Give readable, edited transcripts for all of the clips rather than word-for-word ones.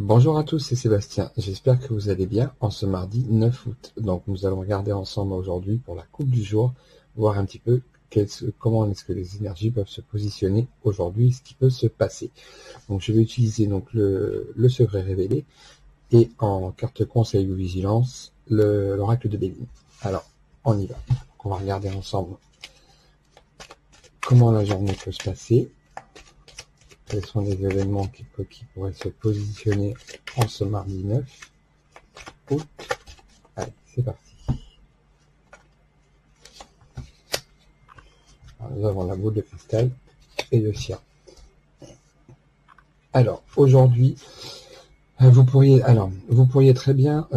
Bonjour à tous, c'est Sébastien. J'espère que vous allez bien en ce mardi 9 août. Donc nous allons regarder ensemble aujourd'hui pour la coupe du jour, voir un petit peu comment est-ce que les énergies peuvent se positionner aujourd'hui, ce qui peut se passer. Donc je vais utiliser donc le secret révélé et en carte conseil ou vigilance, l'oracle de Béline. Alors, on y va. Donc, on va regarder ensemble comment la journée peut se passer. Quels sont les événements qui pourraient se positionner en ce mardi 9 août. Allez, c'est parti. Alors, nous avons la boule de cristal et le cien. Alors, aujourd'hui, vous pourriez très bien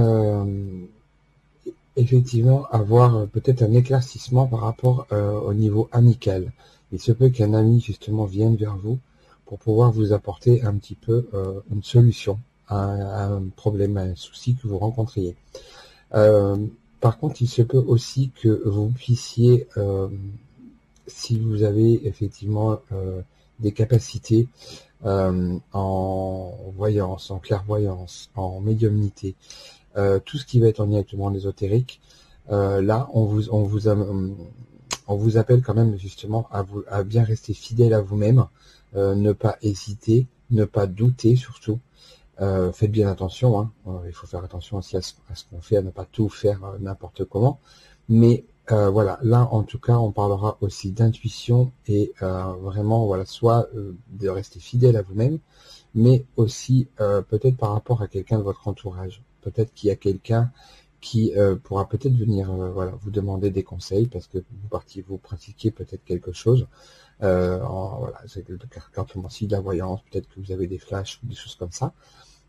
effectivement avoir peut-être un éclaircissement par rapport au niveau amical. Il se peut qu'un ami justement vienne vers vous pour pouvoir vous apporter un petit peu une solution à un problème, à un souci que vous rencontriez. Par contre, il se peut aussi que vous puissiez, si vous avez effectivement des capacités en voyance, en clairvoyance, en médiumnité, tout ce qui va être en directement ésotérique, là, on vous appelle quand même justement à bien rester fidèle à vous-même, ne pas hésiter, ne pas douter surtout. Faites bien attention, hein. Il faut faire attention aussi à ce qu'on fait, à ne pas tout faire n'importe comment. Mais voilà, là en tout cas, on parlera aussi d'intuition et vraiment, voilà, soit de rester fidèle à vous-même, mais aussi peut-être par rapport à quelqu'un de votre entourage. Peut-être qu'il y a quelqu'un qui pourra peut-être venir voilà, vous demander des conseils parce que vous pratiquez peut-être quelque chose. Voilà, c'est cartomancie, de la voyance, peut-être que vous avez des flashs ou des choses comme ça.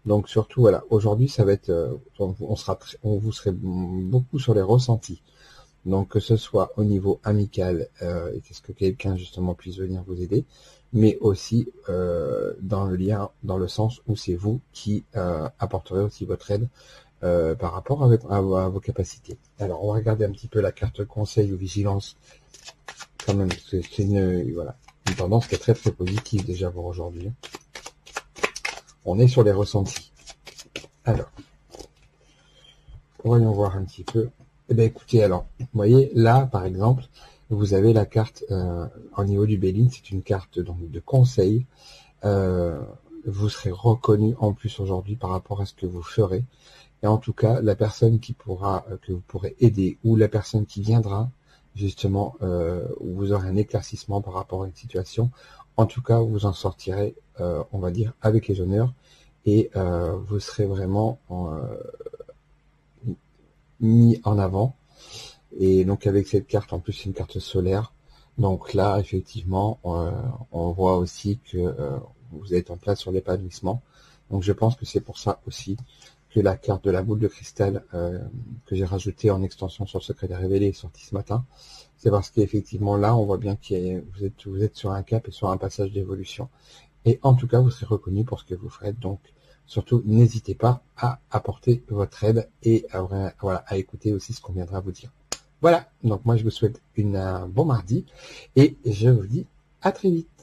Donc surtout, voilà, aujourd'hui, ça va être, on vous serez beaucoup sur les ressentis. Donc que ce soit au niveau amical, et qu'est-ce que quelqu'un justement puisse venir vous aider, mais aussi dans le lien, dans le sens où c'est vous qui apporterez aussi votre aide par rapport à vos capacités. Alors on va regarder un petit peu la carte conseil ou vigilance quand même, parce que c'est une tendance qui est très très positive déjà pour aujourd'hui. On est sur les ressentis. Alors, voyons voir un petit peu. Eh bien écoutez, alors, vous voyez, là par exemple, vous avez la carte au niveau du Béline, c'est une carte donc de conseil. Vous serez reconnu en plus aujourd'hui par rapport à ce que vous ferez. Et en tout cas, la personne que vous pourrez aider, ou la personne qui viendra, justement, où vous aurez un éclaircissement par rapport à une situation, en tout cas, vous en sortirez, on va dire, avec les honneurs, et vous serez vraiment mis en avant. Et donc, avec cette carte, en plus, c'est une carte solaire. Donc là, effectivement, on voit aussi que vous êtes en place sur l'épanouissement. Donc, je pense que c'est pour ça aussi que la carte de la boule de cristal que j'ai rajoutée en extension sur le secret des révélés est sortie ce matin. C'est parce qu'effectivement là, on voit bien que vous êtes sur un cap et sur un passage d'évolution. Et en tout cas, vous serez reconnu pour ce que vous ferez. Donc, surtout, n'hésitez pas à apporter votre aide et à écouter aussi ce qu'on viendra vous dire. Voilà, donc moi je vous souhaite un bon mardi et je vous dis à très vite.